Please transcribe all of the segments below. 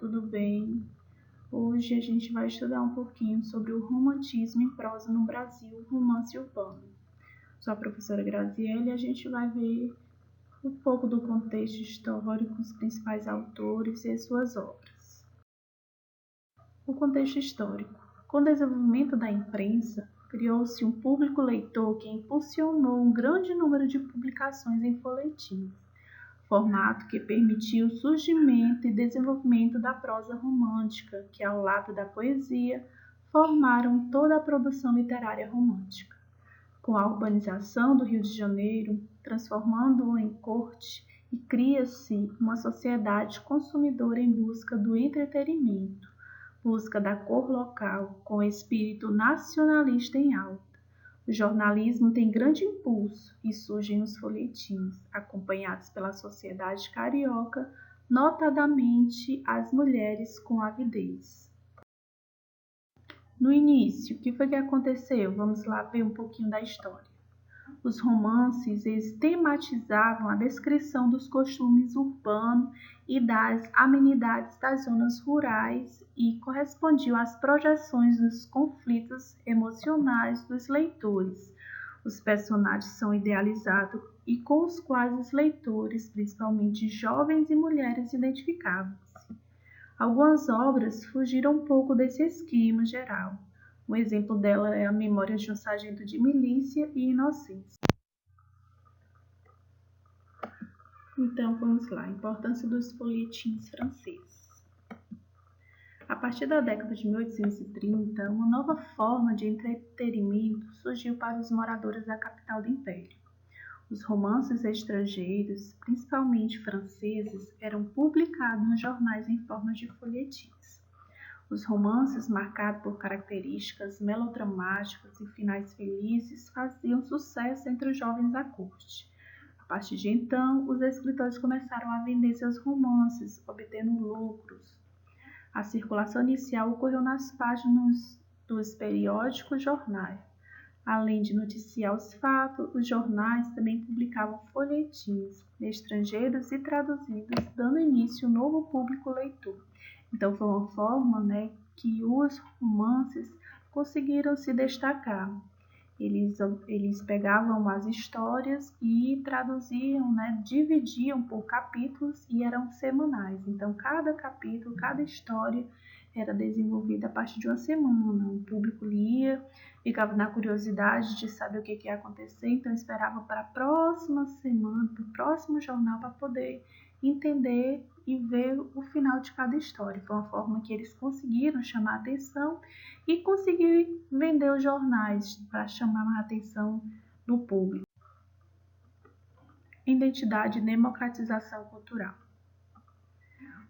tudo bem? Hoje a gente vai estudar um pouquinho sobre o romantismo em prosa no Brasil, romance urbano. Sou a professora Graziele e a gente vai ver um pouco do contexto histórico, os principais autores e as suas obras. O contexto histórico. Com o desenvolvimento da imprensa, criou-se um público leitor que impulsionou um grande número de publicações em folhetins, formato que permitiu o surgimento e desenvolvimento da prosa romântica, que, ao lado da poesia, formaram toda a produção literária romântica. Com a urbanização do Rio de Janeiro, transformando-o em corte, e cria-se uma sociedade consumidora em busca do entretenimento, busca da cor local, com espírito nacionalista em alta. O jornalismo tem grande impulso e surgem os folhetins, acompanhados pela sociedade carioca, notadamente as mulheres com avidez. No início, o que foi que aconteceu? Vamos lá ver um pouquinho da história. Os romances, eles tematizavam a descrição dos costumes urbanos e das amenidades das zonas rurais e correspondiam às projeções dos conflitos emocionais dos leitores. Os personagens são idealizados e com os quais os leitores, principalmente jovens e mulheres, identificavam-se. Algumas obras fugiram um pouco desse esquema geral. Um exemplo dela é a Memória de um Sargento de Milícia e Inocência. Então, vamos lá. A importância dos folhetins franceses. A partir da década de 1830, uma nova forma de entretenimento surgiu para os moradores da capital do Império. Os romances estrangeiros, principalmente franceses, eram publicados nos jornais em forma de folhetins. Os romances, marcados por características melodramáticas e finais felizes, faziam sucesso entre os jovens da corte. A partir de então, os escritores começaram a vender seus romances, obtendo lucros. A circulação inicial ocorreu nas páginas dos periódicos jornais. Além de noticiar os fatos, os jornais também publicavam folhetins estrangeiros e traduzidos, dando início a um novo público leitor. Então, foi uma forma, que os romances conseguiram se destacar. Eles pegavam as histórias e traduziam, dividiam por capítulos e eram semanais. Então, cada capítulo, cada história era desenvolvida a partir de uma semana. O público lia, ficava na curiosidade de saber o que ia acontecer, então esperava para a próxima semana, para o próximo jornal, para poder entender e ver o final de cada história. Foi uma forma que eles conseguiram chamar a atenção e conseguir vender os jornais para chamar a atenção do público. Identidade e democratização cultural.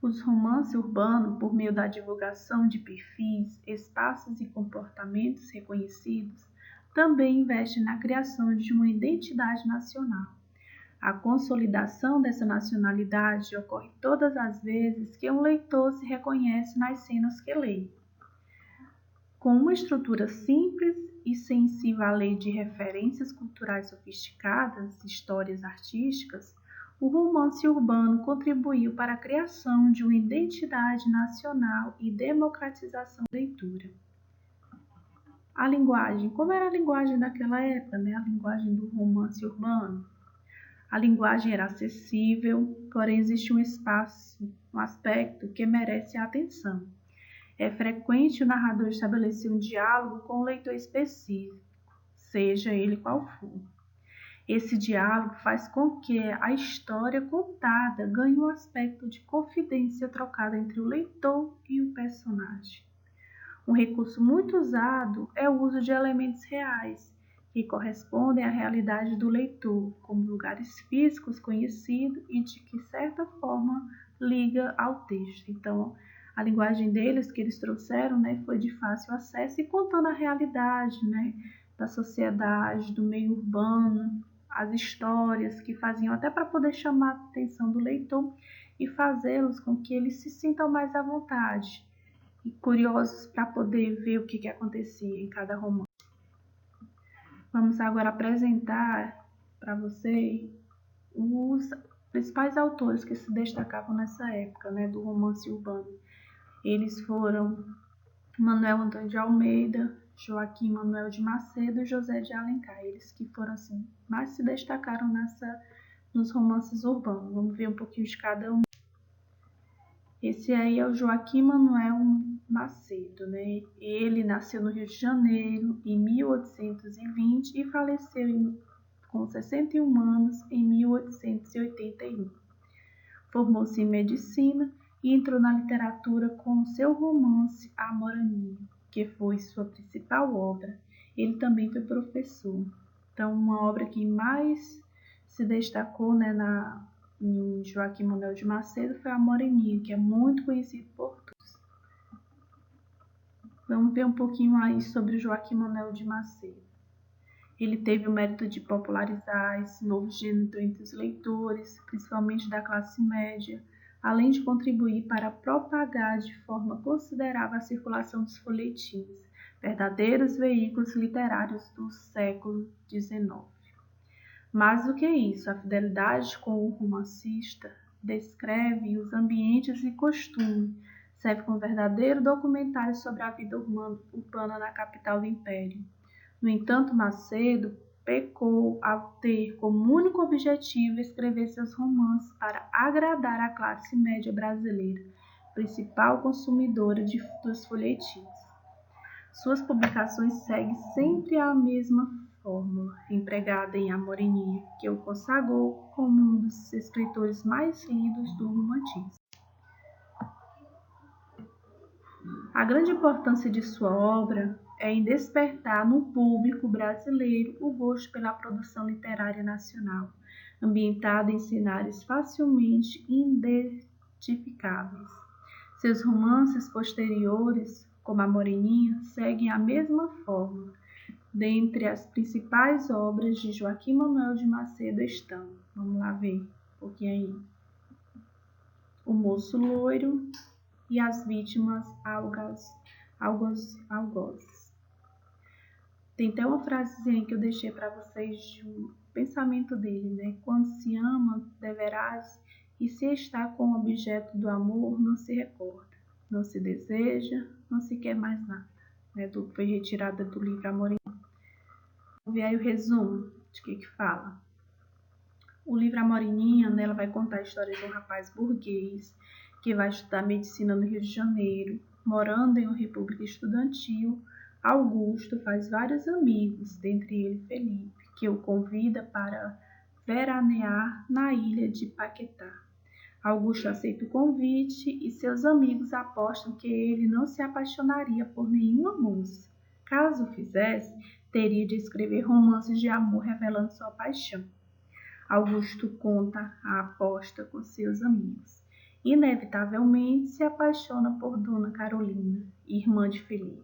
Os romances urbanos, por meio da divulgação de perfis, espaços e comportamentos reconhecidos, também investem na criação de uma identidade nacional. A consolidação dessa nacionalidade ocorre todas as vezes que um leitor se reconhece nas cenas que lê. Com uma estrutura simples e sensível à lei de referências culturais sofisticadas, histórias artísticas, o romance urbano contribuiu para a criação de uma identidade nacional e democratização da leitura. A linguagem. Como era a linguagem daquela época, A linguagem do romance urbano? A linguagem era acessível, porém existe um aspecto que merece a atenção. É frequente o narrador estabelecer um diálogo com o leitor específico, seja ele qual for. Esse diálogo faz com que a história contada ganhe um aspecto de confidência trocada entre o leitor e o personagem. Um recurso muito usado é o uso de elementos reais, que correspondem à realidade do leitor, como lugares físicos conhecidos e de que certa forma liga ao texto. Então, a linguagem deles que eles trouxeram, foi de fácil acesso e contando a realidade, da sociedade, do meio urbano, as histórias que faziam até para poder chamar a atenção do leitor e fazê-los com que eles se sintam mais à vontade e curiosos para poder ver o que acontecia em cada romance. Vamos agora apresentar para vocês os principais autores que se destacavam nessa época, do romance urbano. Eles foram Manuel Antônio de Almeida, Joaquim Manuel de Macedo e José de Alencar. Eles que foram assim, mais se destacaram nos romances urbanos. Vamos ver um pouquinho de cada um. Esse aí é o Joaquim Manuel Macedo, né? Ele nasceu no Rio de Janeiro em 1820 e faleceu com 61 anos em 1881. Formou-se em medicina e entrou na literatura com seu romance A Moraninha, que foi sua principal obra. Ele também foi professor. Então, uma obra que mais se destacou, né, em Joaquim Manuel de Macedo foi A Moreninha, que é muito conhecido por todos. Vamos ver um pouquinho aí sobre Joaquim Manuel de Macedo. Ele teve o mérito de popularizar esse novo gênero entre os leitores, principalmente da classe média, além de contribuir para propagar de forma considerável a circulação dos folhetins, verdadeiros veículos literários do século XIX. Mais do que isso, a fidelidade com o romancista descreve os ambientes e costumes, serve como verdadeiro documentário sobre a vida urbana na capital do Império. No entanto, Macedo pecou ao ter como único objetivo escrever seus romances para agradar a classe média brasileira, principal consumidora dos folhetins. Suas publicações seguem sempre a mesma fórmula, empregada em A Moreninha, que o consagrou como um dos escritores mais lidos do romantismo. A grande importância de sua obra é em despertar no público brasileiro o gosto pela produção literária nacional, ambientada em cenários facilmente identificáveis. Seus romances posteriores, como A Moreninha, seguem a mesma fórmula. Dentre as principais obras de Joaquim Manuel de Macedo estão, vamos lá ver um pouquinho aí, O Moço Loiro e As Vítimas Algozes. Tem até uma frasezinha que eu deixei para vocês de um pensamento dele, né? Quando se ama, deverás, e se está com o objeto do amor, não se recorda, não se deseja, não se quer mais nada. Foi retirada do livro A Moreninha. Vamos ver aí o resumo de que fala. O livro A Moreninha, né, ela vai contar a história de um rapaz burguês que vai estudar medicina no Rio de Janeiro. Morando em uma república estudantil, Augusto faz vários amigos, dentre eles Felipe, que o convida para veranear na ilha de Paquetá. Augusto aceita o convite e seus amigos apostam que ele não se apaixonaria por nenhuma moça. Caso o fizesse, teria de escrever romances de amor revelando sua paixão. Augusto conta a aposta com seus amigos. Inevitavelmente se apaixona por Dona Carolina, irmã de Felipe,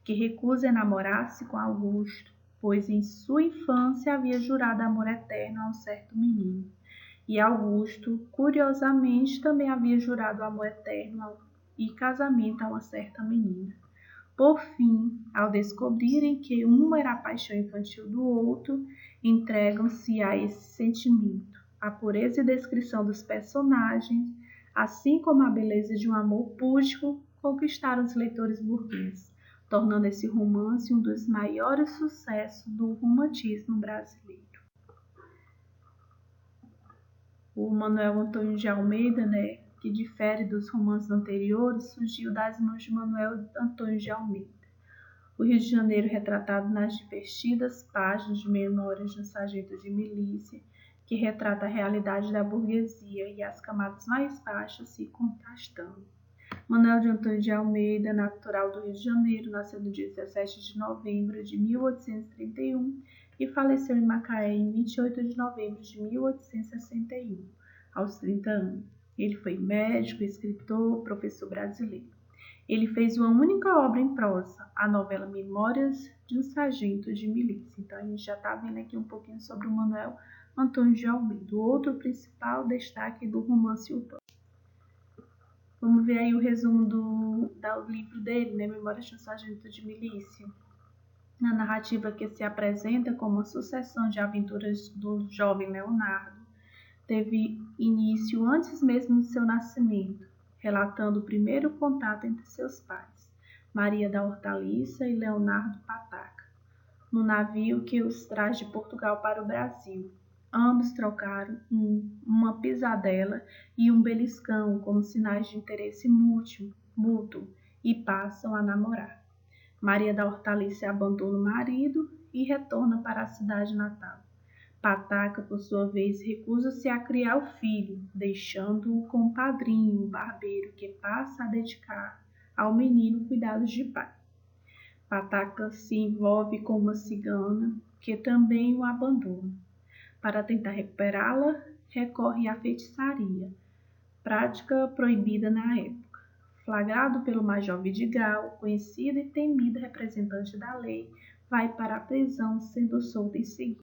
que recusa enamorar-se com Augusto, pois em sua infância havia jurado amor eterno a um certo menino. E Augusto, curiosamente, também havia jurado amor eterno e casamento a uma certa menina. Por fim, ao descobrirem que um era a paixão infantil do outro, entregam-se a esse sentimento. A pureza e descrição dos personagens, assim como a beleza de um amor púdico, conquistaram os leitores burgueses, tornando esse romance um dos maiores sucessos do romantismo brasileiro. O Manuel Antônio de Almeida, né, que difere dos romances anteriores, surgiu das mãos de Manuel Antônio de Almeida. O Rio de Janeiro retratado nas divertidas páginas de Memórias de um Sargento de Milícia, que retrata a realidade da burguesia e as camadas mais baixas se contrastando. Manuel de Antônio de Almeida, natural do Rio de Janeiro, nasceu no dia 17 de novembro de 1831 e faleceu em Macaé em 28 de novembro de 1861, aos 30 anos. Ele foi médico, escritor, professor brasileiro. Ele fez uma única obra em prosa, a novela Memórias de um Sargento de Milícia. Então, a gente já está vendo aqui um pouquinho sobre o Manuel Antônio de Almeida, o outro principal destaque do romance urbano. Vamos ver aí o resumo do livro dele, né? Memórias de um Sargento de Milícia. Na narrativa que se apresenta como uma sucessão de aventuras do jovem Leonardo, teve início antes mesmo do seu nascimento. relatando o primeiro contato entre seus pais, Maria da Hortaliça e Leonardo Pataca, no navio que os traz de Portugal para o Brasil. Ambos trocaram uma pisadela e um beliscão como sinais de interesse mútuo e passam a namorar. Maria da Hortaliça abandona o marido e retorna para a cidade natal. Pataca, por sua vez, recusa-se a criar o filho, deixando-o com o padrinho, o barbeiro, que passa a dedicar ao menino cuidados de pai. Pataca se envolve com uma cigana, que também o abandona. Para tentar recuperá-la, recorre à feitiçaria, prática proibida na época. Flagrado pelo Major Vidigal, conhecido e temido representante da lei, vai para a prisão, sendo solto em seguida.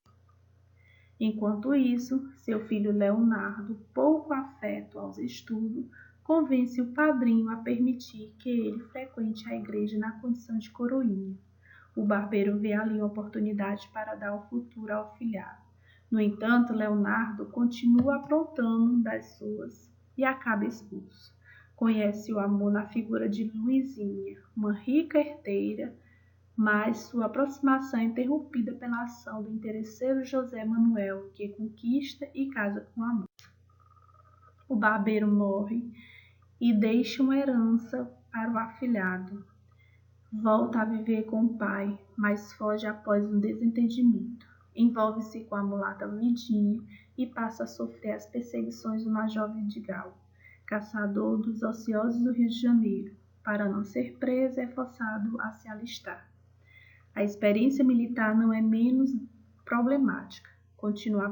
Enquanto isso, seu filho Leonardo, pouco afeto aos estudos, convence o padrinho a permitir que ele frequente a igreja na condição de coroinha. O barbeiro vê ali uma oportunidade para dar o futuro ao afilhado. No entanto, Leonardo continua aprontando das suas e acaba expulso. Conhece o amor na figura de Luizinha, uma rica herdeira, mas sua aproximação é interrompida pela ação do interesseiro José Manuel, que conquista e casa com a moça. O barbeiro morre e deixa uma herança para o afilhado. Volta a viver com o pai, mas foge após um desentendimento. Envolve-se com a mulata Vidinha e passa a sofrer as perseguições do Major Vidigal, caçador dos ociosos do Rio de Janeiro. Para não ser preso, é forçado a se alistar. A experiência militar não é menos problemática. Continua a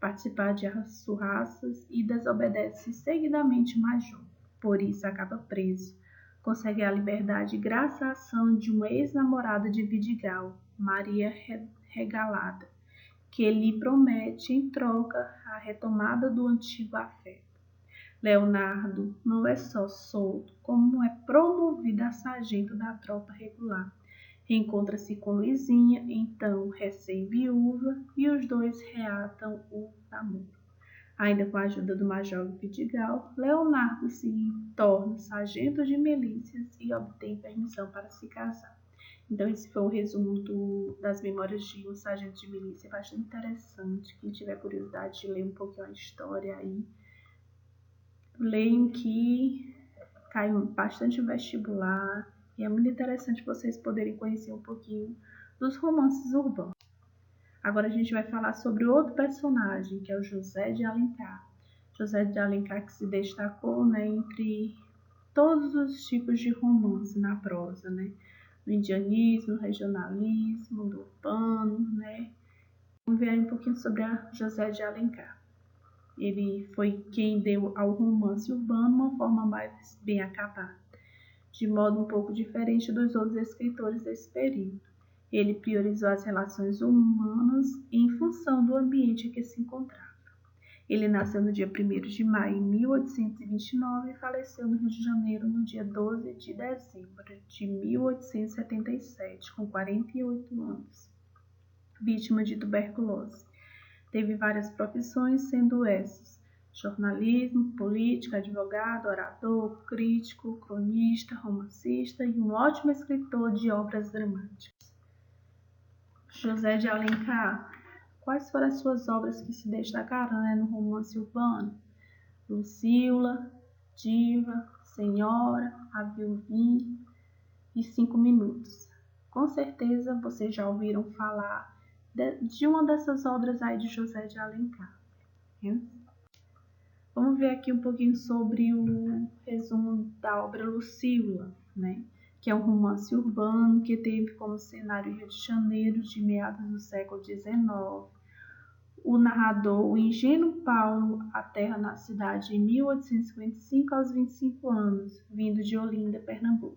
participar de surraças e desobedece seguidamente o major. Por isso acaba preso. Consegue a liberdade graças à ação de uma ex-namorada de Vidigal, Maria Regalada, que lhe promete em troca a retomada do antigo afeto. Leonardo não é só solto, como é promovido a sargento da tropa regular. Reencontra-se com Luizinha, então recém-viúva, e os dois reatam o namoro. Ainda com a ajuda do Major Vidigal, Leonardo se torna sargento de milícias e obtém permissão para se casar. Então esse foi um resumo das memórias de um sargento de milícia, bastante interessante. Quem tiver curiosidade de ler um pouquinho a história aí, leiam, que cai bastante no vestibular. E é muito interessante vocês poderem conhecer um pouquinho dos romances urbanos. Agora a gente vai falar sobre outro personagem, que é o José de Alencar. José de Alencar, que se destacou, entre todos os tipos de romance na prosa, no indianismo, no regionalismo, no urbano, Vamos ver aí um pouquinho sobre a José de Alencar. Ele foi quem deu ao romance urbano uma forma mais bem acabada, de modo um pouco diferente dos outros escritores desse período. Ele priorizou as relações humanas em função do ambiente em que se encontrava. Ele nasceu no dia 1º de maio de 1829 e faleceu no Rio de Janeiro no dia 12 de dezembro de 1877, com 48 anos, vítima de tuberculose. Teve várias profissões, sendo essas: jornalismo, política, advogado, orador, crítico, cronista, romancista e um ótimo escritor de obras dramáticas. José de Alencar, quais foram as suas obras que se destacaram no romance urbano? Lucília, Diva, Senhora, A Viuvinha e 5 Minutos. Com certeza vocês já ouviram falar de uma dessas obras aí de José de Alencar. Vamos ver aqui um pouquinho sobre o resumo da obra Lucília, que é um romance urbano que teve como cenário Rio de Janeiro de meados do século XIX. O narrador, o ingênuo Paulo, aterra na cidade em 1855 aos 25 anos, vindo de Olinda, Pernambuco.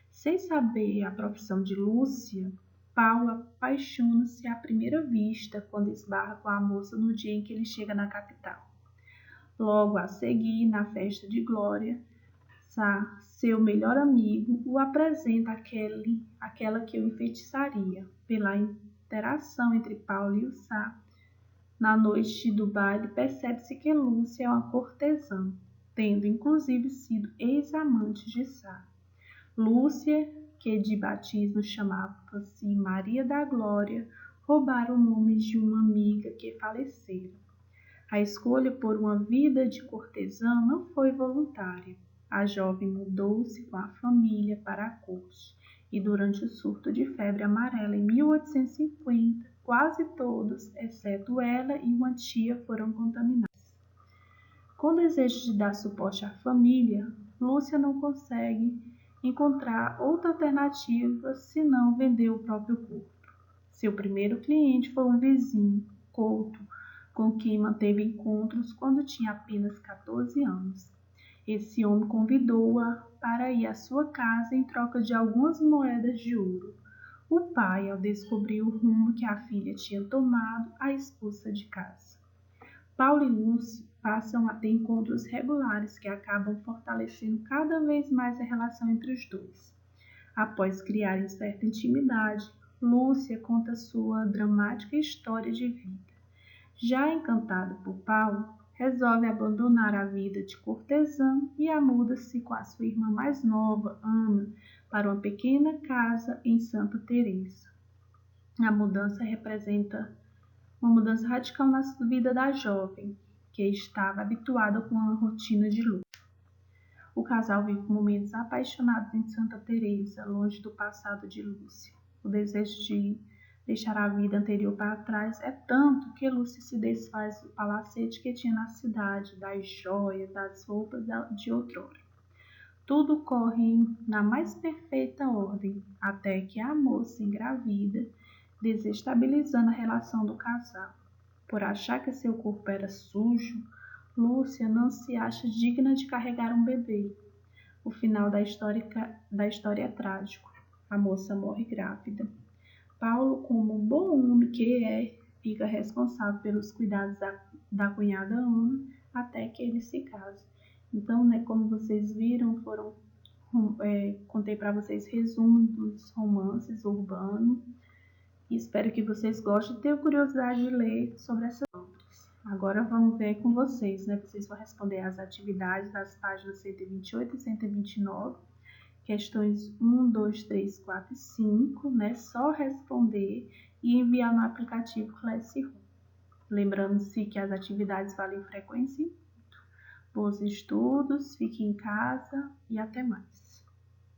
Sem saber a profissão de Lúcia, Paulo apaixona-se à primeira vista quando esbarra com a moça no dia em que ele chega na capital. Logo a seguir, na festa de Glória, seu melhor amigo o apresenta àquela que o enfeitiçaria. Pela interação entre Paulo e o Sá, na noite do baile, percebe-se que Lúcia é uma cortesã. tendo inclusive sido ex-amante de Sara. Lúcia, que de batismo chamava-se Maria da Glória, roubara o nome de uma amiga que falecera. A escolha por uma vida de cortesã não foi voluntária. A jovem mudou-se com a família para a corte, e durante o surto de febre amarela em 1850, quase todos, exceto ela e uma tia, foram contaminados. Com o desejo de dar suporte à família, Lúcia não consegue encontrar outra alternativa senão vender o próprio corpo. Seu primeiro cliente foi um vizinho, Couto, com quem manteve encontros quando tinha apenas 14 anos. Esse homem convidou-a para ir à sua casa em troca de algumas moedas de ouro. O pai, ao descobrir o rumo que a filha tinha tomado, a expulsa de casa. Paulo e Lúcia passam a ter encontros regulares que acabam fortalecendo cada vez mais a relação entre os dois. Após criarem certa intimidade, Lúcia conta sua dramática história de vida. Já encantada por Paulo, resolve abandonar a vida de cortesã e muda-se com a sua irmã mais nova, Ana, para uma pequena casa em Santa Teresa. A mudança representa uma mudança radical na vida da jovem, que estava habituada com uma rotina de luto. O casal vive momentos apaixonados em Santa Teresa, longe do passado de Lúcia. O desejo de deixar a vida anterior para trás é tanto que Lúcia se desfaz do palacete que tinha na cidade, das joias, das roupas de outrora. Tudo corre na mais perfeita ordem, até que a moça engravida, desestabilizando a relação do casal. Por achar que seu corpo era sujo, Lúcia não se acha digna de carregar um bebê. O final da história é trágico. A moça morre grávida. Paulo, como um bom homem que é, fica responsável pelos cuidados da cunhada Ana até que ele se case. Então, como vocês viram, contei para vocês resumo dos romances urbanos. E espero que vocês gostem e tenham curiosidade de ler sobre essas obras. Agora vamos ver com vocês, Vocês vão responder as atividades das páginas 128 e 129, questões 1, 2, 3, 4 e 5, Só responder e enviar no aplicativo Classroom. Lembrando-se que as atividades valem frequência e bons estudos, fiquem em casa e até mais.